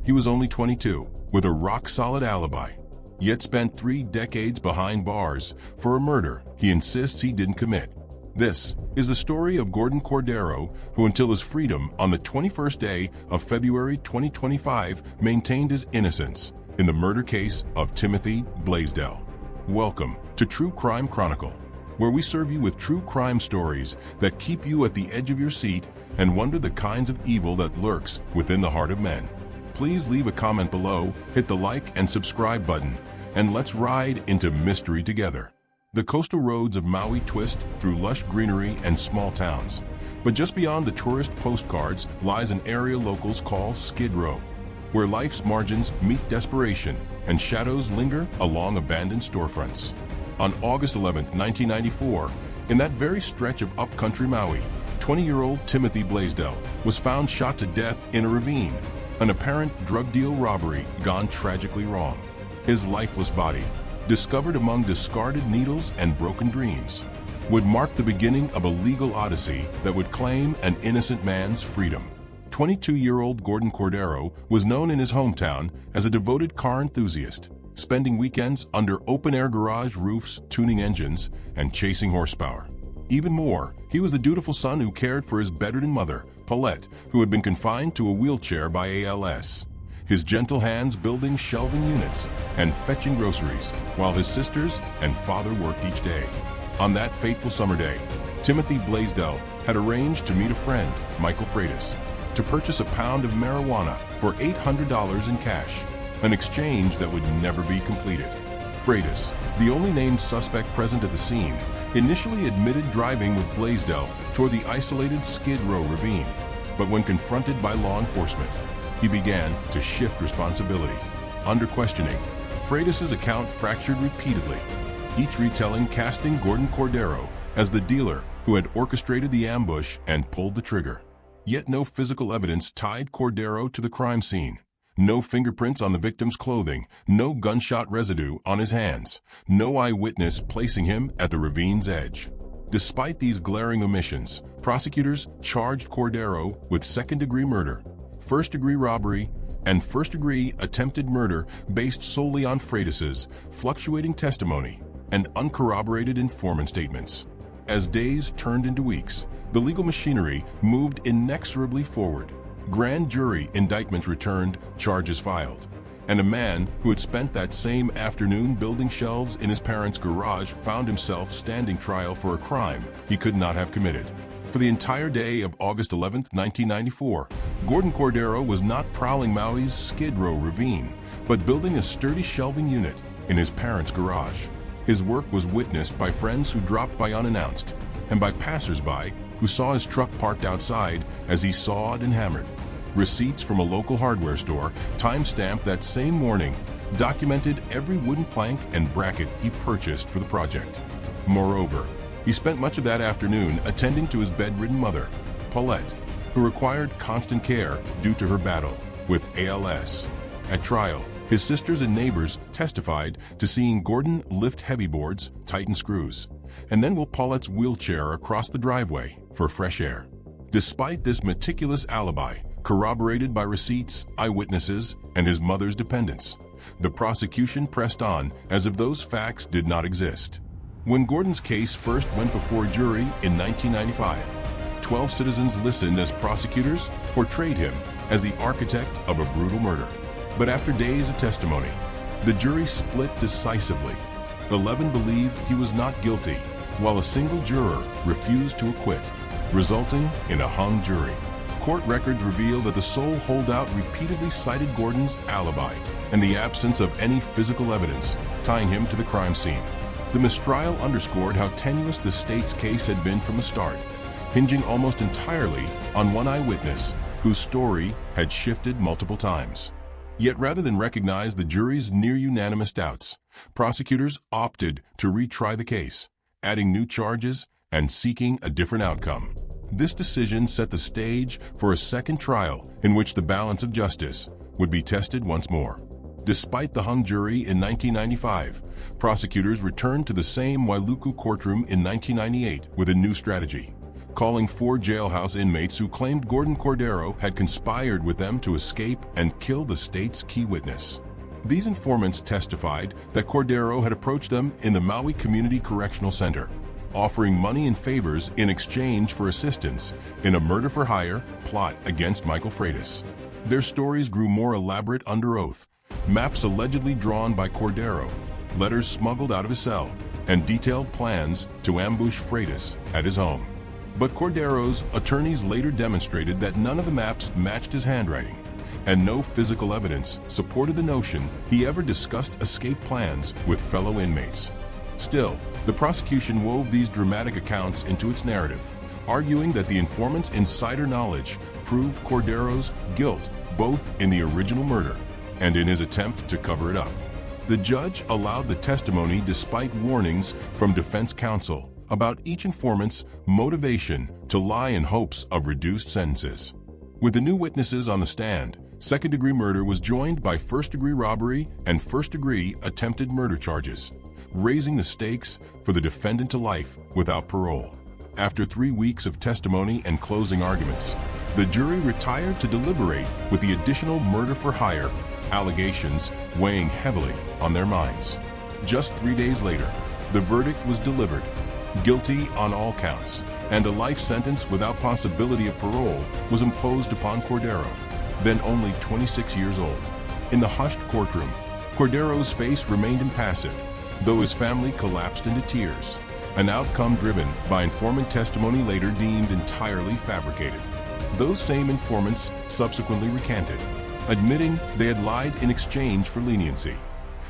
He was only 22, with a rock-solid alibi, yet spent 3 decades behind bars for a murder he insists he didn't commit. This is the story of Gordon Cordero, who until his freedom on the 21st day of February 2025 maintained his innocence in the murder case of Timothy Blaisdell. Welcome to True Crime Chronicle, where we serve you with true crime stories that keep you at the edge of your seat and wonder the kinds of evil that lurks within the heart of men. Please leave a comment below, hit the like and subscribe button, and let's ride into mystery together. The coastal roads of Maui twist through lush greenery and small towns, but just beyond the tourist postcards lies an area locals call Skid Row, where life's margins meet desperation and shadows linger along abandoned storefronts. On August 11, 1994, in that very stretch of upcountry Maui, 20-year-old Timothy Blaisdell was found shot to death in a ravine, an apparent drug deal robbery gone tragically wrong. His lifeless body, discovered among discarded needles and broken dreams, would mark the beginning of a legal odyssey that would claim an innocent man's freedom. 22-year-old Gordon Cordero was known in his hometown as a devoted car enthusiast, spending weekends under open-air garage roofs tuning engines and chasing horsepower. Even more, he was the dutiful son who cared for his bedridden mother, Paulette, who had been confined to a wheelchair by ALS. His gentle hands building shelving units and fetching groceries, while his sisters and father worked each day. On that fateful summer day, Timothy Blaisdell had arranged to meet a friend, Michael Freitas, to purchase a pound of marijuana for $800 in cash, an exchange that would never be completed. Freitas, the only named suspect present at the scene, initially admitted driving with Blaisdell toward the isolated Skid Row ravine, but when confronted by law enforcement, he began to shift responsibility. Under questioning, Freitas' account fractured repeatedly, each retelling casting Gordon Cordero as the dealer who had orchestrated the ambush and pulled the trigger. Yet no physical evidence tied Cordero to the crime scene. No fingerprints on the victim's clothing, no gunshot residue on his hands, no eyewitness placing him at the ravine's edge. Despite these glaring omissions, prosecutors charged Cordero with second-degree murder, first-degree robbery, and first-degree attempted murder based solely on Freitas' fluctuating testimony and uncorroborated informant statements. As days turned into weeks, the legal machinery moved inexorably forward. Grand jury indictments returned, charges filed, and a man who had spent that same afternoon building shelves in his parents' garage found himself standing trial for a crime he could not have committed. For the entire day of August 11, 1994, Gordon Cordero was not prowling Maui's Skid Row ravine, but building a sturdy shelving unit in his parents' garage. His work was witnessed by friends who dropped by unannounced, and by passers-by who saw his truck parked outside as he sawed and hammered. Receipts from a local hardware store, time-stamped that same morning, documented every wooden plank and bracket he purchased for the project. Moreover, he spent much of that afternoon attending to his bedridden mother, Paulette, who required constant care due to her battle with ALS. At trial, his sisters and neighbors testified to seeing Gordon lift heavy boards, tighten screws, and then wheel Paulette's wheelchair across the driveway for fresh air. Despite this meticulous alibi, corroborated by receipts, eyewitnesses, and his mother's dependents, the prosecution pressed on as if those facts did not exist. When Gordon's case first went before a jury in 1995, 12 citizens listened as prosecutors portrayed him as the architect of a brutal murder. But after days of testimony, the jury split decisively. 11 believed he was not guilty, while a single juror refused to acquit, resulting in a hung jury. Court records reveal that the sole holdout repeatedly cited Gordon's alibi and the absence of any physical evidence tying him to the crime scene. The mistrial underscored how tenuous the state's case had been from the start, hinging almost entirely on one eyewitness whose story had shifted multiple times. Yet rather than recognize the jury's near-unanimous doubts, prosecutors opted to retry the case, adding new charges and seeking a different outcome. This decision set the stage for a second trial in which the balance of justice would be tested once more. Despite the hung jury in 1995, prosecutors returned to the same Wailuku courtroom in 1998 with a new strategy. calling 4 jailhouse inmates who claimed Gordon Cordero had conspired with them to escape and kill the state's key witness. These informants testified that Cordero had approached them in the Maui Community Correctional Center, offering money and favors in exchange for assistance in a murder-for-hire plot against Michael Freitas. Their stories grew more elaborate under oath. Maps allegedly drawn by Cordero, letters smuggled out of his cell, and detailed plans to ambush Freitas at his home. But Cordero's attorneys later demonstrated that none of the maps matched his handwriting, and no physical evidence supported the notion he ever discussed escape plans with fellow inmates. Still, the prosecution wove these dramatic accounts into its narrative, arguing that the informant's insider knowledge proved Cordero's guilt both in the original murder and in his attempt to cover it up. The judge allowed the testimony despite warnings from defense counsel about each informant's motivation to lie in hopes of reduced sentences. With the new witnesses on the stand, second-degree murder was joined by first-degree robbery and first-degree attempted murder charges, raising the stakes for the defendant to life without parole. After 3 weeks of testimony and closing arguments, the jury retired to deliberate with the additional murder-for-hire allegations weighing heavily on their minds. Just 3 days later, the verdict was delivered: guilty on all counts, and a life sentence without possibility of parole was imposed upon Cordero, then only 26 years old. In the hushed courtroom, Cordero's face remained impassive, though his family collapsed into tears, an outcome driven by informant testimony later deemed entirely fabricated. Those same informants subsequently recanted, admitting they had lied in exchange for leniency.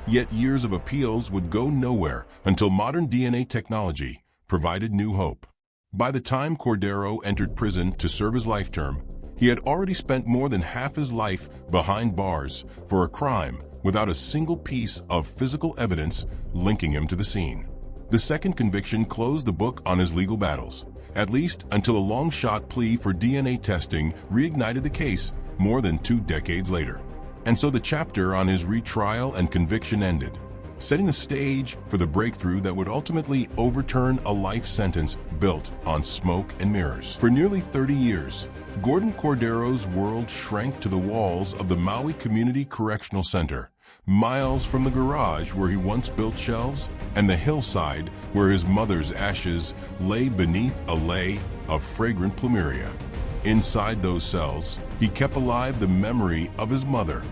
Yet years of appeals would go nowhere until modern DNA technology provided new hope. By the time Cordero entered prison to serve his life term, he had already spent more than half his life behind bars for a crime without a single piece of physical evidence linking him to the scene. The second conviction closed the book on his legal battles, at least until a long-shot plea for DNA testing reignited the case more than 2 decades later. And so the chapter on his retrial and conviction ended, setting the stage for the breakthrough that would ultimately overturn a life sentence built on smoke and mirrors. For nearly 30 years, Gordon Cordero's world shrank to the walls of the Maui Community Correctional Center, miles from the garage where he once built shelves and the hillside where his mother's ashes lay beneath a lei of fragrant plumeria. Inside those cells, he kept alive the memory of his mother,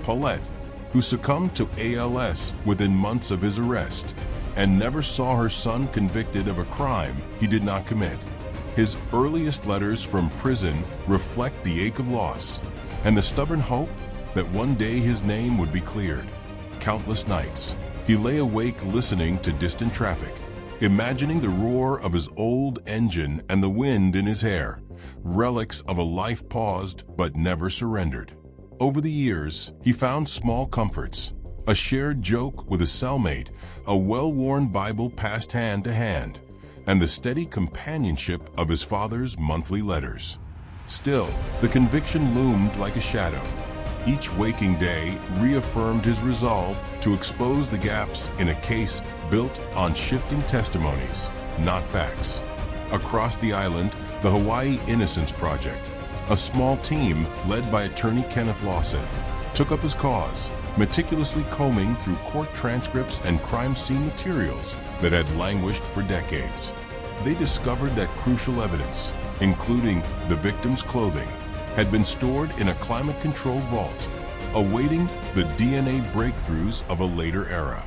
Paulette, who succumbed to ALS within months of his arrest and never saw her son convicted of a crime he did not commit. His earliest letters from prison reflect the ache of loss and the stubborn hope that one day his name would be cleared. Countless nights, he lay awake listening to distant traffic, imagining the roar of his old engine and the wind in his hair, relics of a life paused but never surrendered. Over the years, he found small comforts: a shared joke with a cellmate, a well-worn Bible passed hand to hand, and the steady companionship of his father's monthly letters. Still, the conviction loomed like a shadow. Each waking day reaffirmed his resolve to expose the gaps in a case built on shifting testimonies, not facts. Across the island, the Hawaii Innocence Project, a small team led by attorney Kenneth Lawson, took up his cause, meticulously combing through court transcripts and crime scene materials that had languished for decades. They discovered that crucial evidence, including the victim's clothing, had been stored in a climate-controlled vault, awaiting the DNA breakthroughs of a later era.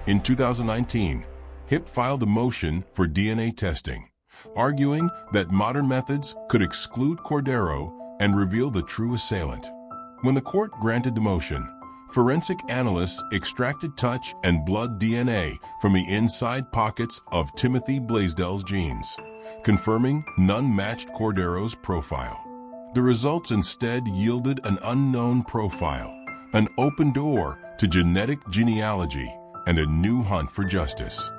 In 2019, HIP filed a motion for DNA testing, arguing that modern methods could exclude Cordero and reveal the true assailant. When the court granted the motion, forensic analysts extracted touch and blood DNA from the inside pockets of Timothy Blaisdell's jeans, confirming none matched Cordero's profile. The results instead yielded an unknown profile, an open door to genetic genealogy and a new hunt for justice.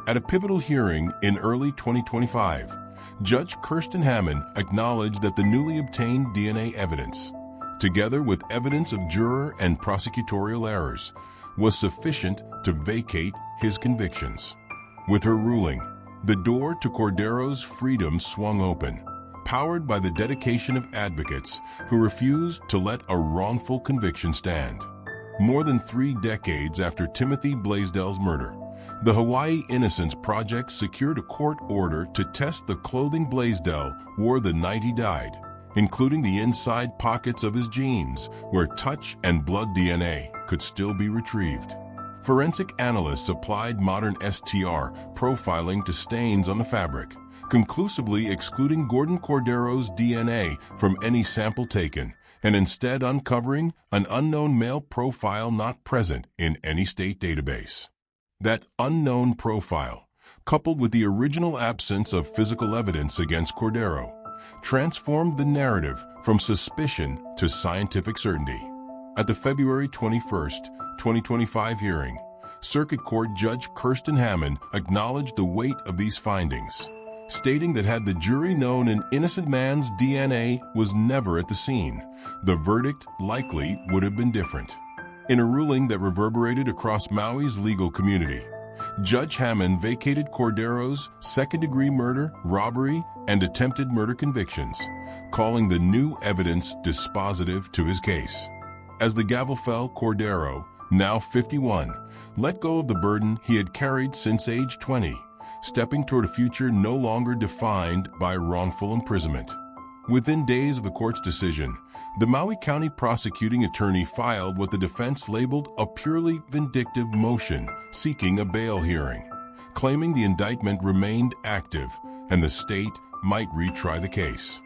At a pivotal hearing in early 2025, Judge Kirsten Hammond acknowledged that the newly obtained DNA evidence, together with evidence of juror and prosecutorial errors, was sufficient to vacate his convictions. With her ruling, The door to Cordero's freedom swung open, powered by the dedication of advocates who refused to let a wrongful conviction stand. More than 3 decades after Timothy Blaisdell's murder, the Hawaii Innocence Project secured a court order to test the clothing Blaisdell wore the night he died, including the inside pockets of his jeans, where touch and blood DNA could still be retrieved. Forensic analysts applied modern STR profiling to stains on the fabric, conclusively excluding Gordon Cordero's DNA from any sample taken, and instead uncovering an unknown male profile not present in any state database. That unknown profile, coupled with the original absence of physical evidence against Cordero, transformed the narrative from suspicion to scientific certainty. At the February 21, 2025 hearing, Circuit Court Judge Kirsten Hammond acknowledged the weight of these findings, stating that had the jury known an innocent man's DNA was never at the scene, the verdict likely would have been different. In a ruling that reverberated across Maui's legal community, Judge Hammond vacated Cordero's second-degree murder, robbery, and attempted murder convictions, calling the new evidence dispositive to his case. As the gavel fell, Cordero, now 51, let go of the burden he had carried since age 20, stepping toward a future no longer defined by wrongful imprisonment. Within days of the court's decision, the Maui County prosecuting attorney filed what the defense labeled a purely vindictive motion seeking a bail hearing, claiming the indictment remained active and the state might retry the case.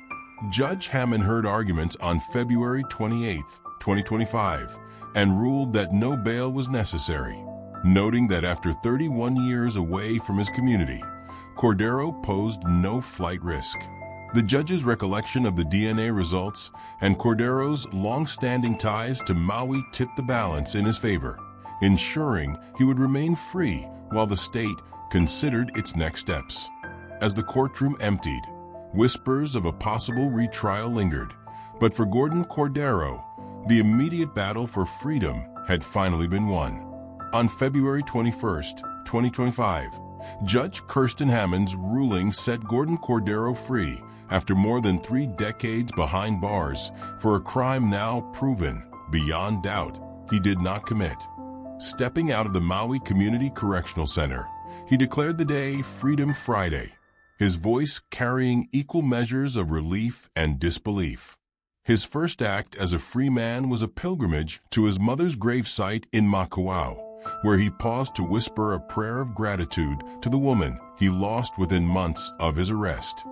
Judge Hammond heard arguments on February 28, 2025, and ruled that no bail was necessary, noting that after 31 years away from his community, Cordero posed no flight risk. The judge's recollection of the DNA results and Cordero's long-standing ties to Maui tipped the balance in his favor, ensuring he would remain free while the state considered its next steps. As the courtroom emptied, whispers of a possible retrial lingered, but for Gordon Cordero, the immediate battle for freedom had finally been won. On February 21, 2025, Judge Kirsten Hammond's ruling set Gordon Cordero free after more than 3 decades behind bars for a crime now proven beyond doubt he did not commit. Stepping out of the Maui Community Correctional Center, he declared the day Freedom Friday, his voice carrying equal measures of relief and disbelief. His first act as a free man was a pilgrimage to his mother's gravesite in Makauau, where he paused to whisper a prayer of gratitude to the woman he lost within months of his arrest.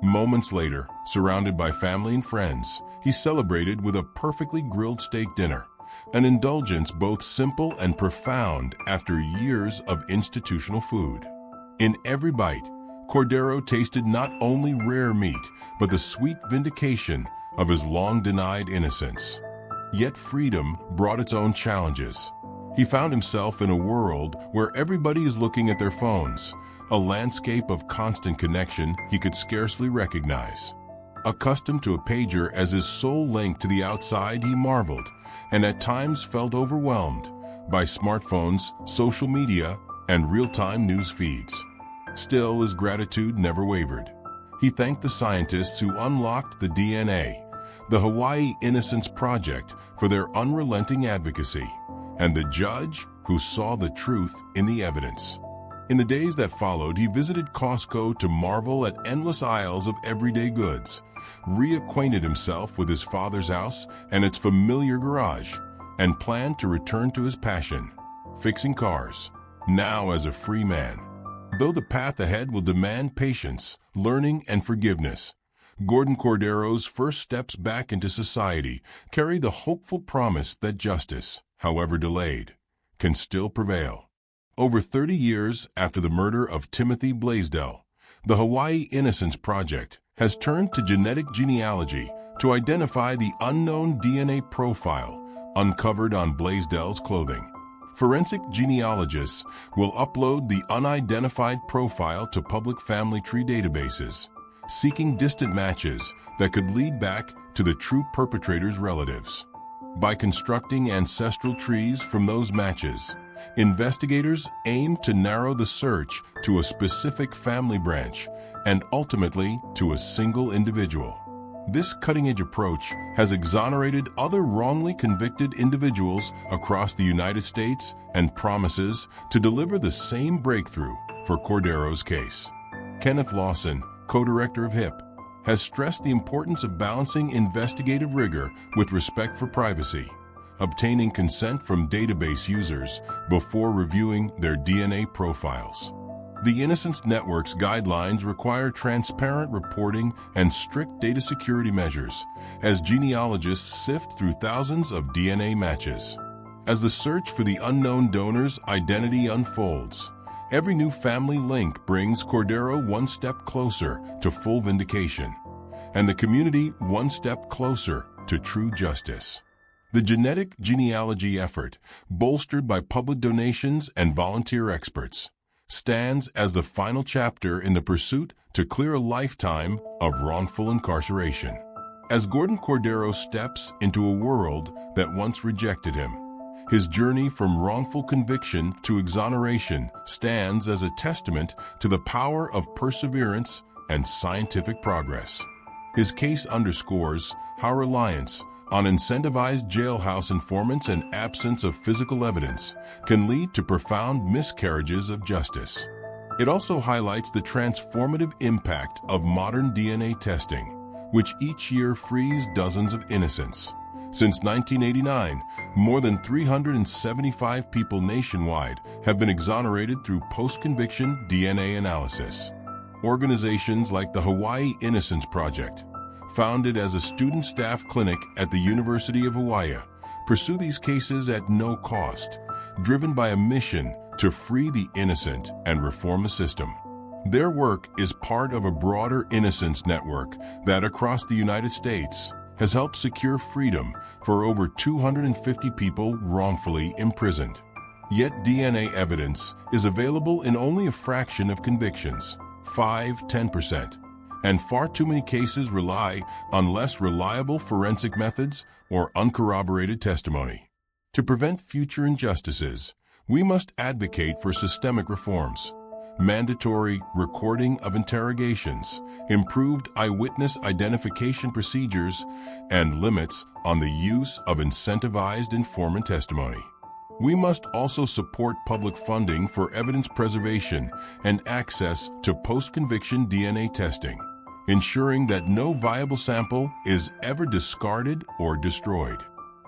Moments later, surrounded by family and friends, he celebrated with a perfectly grilled steak dinner, an indulgence both simple and profound after years of institutional food. In every bite, Cordero tasted not only rare meat, but the sweet vindication of his long-denied innocence. Yet freedom brought its own challenges. He found himself in a world where everybody is looking at their phones, a landscape of constant connection he could scarcely recognize. Accustomed to a pager as his sole link to the outside, he marveled, and at times felt overwhelmed, by smartphones, social media, and real-time news feeds. Still, his gratitude never wavered. He thanked the scientists who unlocked the DNA, the Hawaii Innocence Project for their unrelenting advocacy, and the judge who saw the truth in the evidence. In the days that followed, he visited Costco to marvel at endless aisles of everyday goods, reacquainted himself with his father's house and its familiar garage, and planned to return to his passion, fixing cars, now as a free man. Though the path ahead will demand patience, learning, and forgiveness, Gordon Cordero's first steps back into society carry the hopeful promise that justice, however delayed, can still prevail. Over 30 years after the murder of Timothy Blaisdell, the Hawaii Innocence Project has turned to genetic genealogy to identify the unknown DNA profile uncovered on Blaisdell's clothing. Forensic genealogists will upload the unidentified profile to public family tree databases, seeking distant matches that could lead back to the true perpetrator's relatives. By constructing ancestral trees from those matches, investigators aim to narrow the search to a specific family branch and ultimately to a single individual. This cutting-edge approach has exonerated other wrongly convicted individuals across the United States and promises to deliver the same breakthrough for Cordero's case. Kenneth Lawson, co-director of HIP, has stressed the importance of balancing investigative rigor with respect for privacy, obtaining consent from database users before reviewing their DNA profiles. The Innocence Network's guidelines require transparent reporting and strict data security measures as genealogists sift through thousands of DNA matches. As the search for the unknown donor's identity unfolds, every new family link brings Cordero one step closer to full vindication, and the community one step closer to true justice. The genetic genealogy effort, bolstered by public donations and volunteer experts, stands as the final chapter in the pursuit to clear a lifetime of wrongful incarceration. As Gordon Cordero steps into a world that once rejected him, his journey from wrongful conviction to exoneration stands as a testament to the power of perseverance and scientific progress. His case underscores how reliance on incentivized jailhouse informants and absence of physical evidence can lead to profound miscarriages of justice. It also highlights the transformative impact of modern DNA testing, which each year frees dozens of innocents. Since 1989, more than 375 people nationwide have been exonerated through post-conviction DNA analysis. Organizations like the Hawaii Innocence Project, founded as a student-staff clinic at the University of Hawaii, pursue these cases at no cost, driven by a mission to free the innocent and reform the system. Their work is part of a broader innocence network that across the United States has helped secure freedom for over 250 people wrongfully imprisoned. Yet DNA evidence is available in only a fraction of convictions, 5–10%, and far too many cases rely on less reliable forensic methods or uncorroborated testimony. To prevent future injustices, we must advocate for systemic reforms. Mandatory recording of interrogations, improved eyewitness identification procedures, and limits on the use of incentivized informant testimony. We must also support public funding for evidence preservation and access to post-conviction DNA testing, ensuring that no viable sample is ever discarded or destroyed.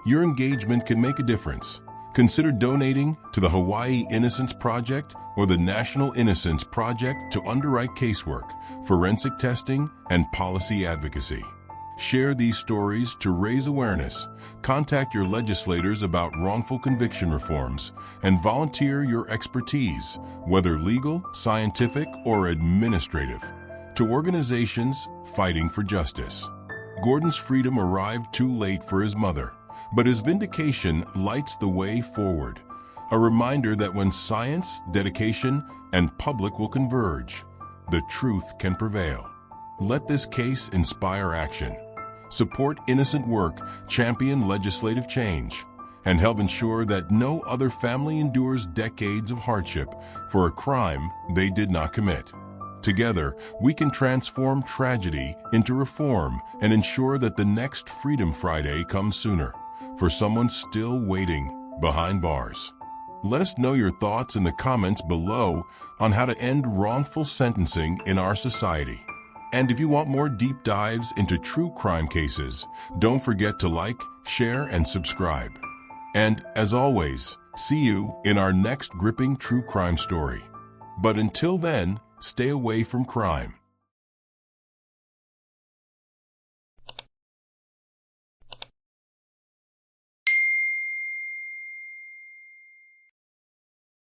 Your engagement can make a difference. Consider donating to the Hawaii Innocence Project or the National Innocence Project to underwrite casework, forensic testing, and policy advocacy. Share these stories to raise awareness, contact your legislators about wrongful conviction reforms, and volunteer your expertise, whether legal, scientific, or administrative, to organizations fighting for justice. Gordon's freedom arrived too late for his mother, but his vindication lights the way forward, a reminder that when science, dedication, and public will converge, the truth can prevail. Let this case inspire action. Support innocent work, champion legislative change, and help ensure that no other family endures decades of hardship for a crime they did not commit. Together, we can transform tragedy into reform and ensure that the next Freedom Friday comes sooner for someone still waiting behind bars. Let us know your thoughts in the comments below on how to end wrongful sentencing in our society. And if you want more deep dives into true crime cases, don't forget to like, share, and subscribe. And as always, see you in our next gripping true crime story. But until then, stay away from crime.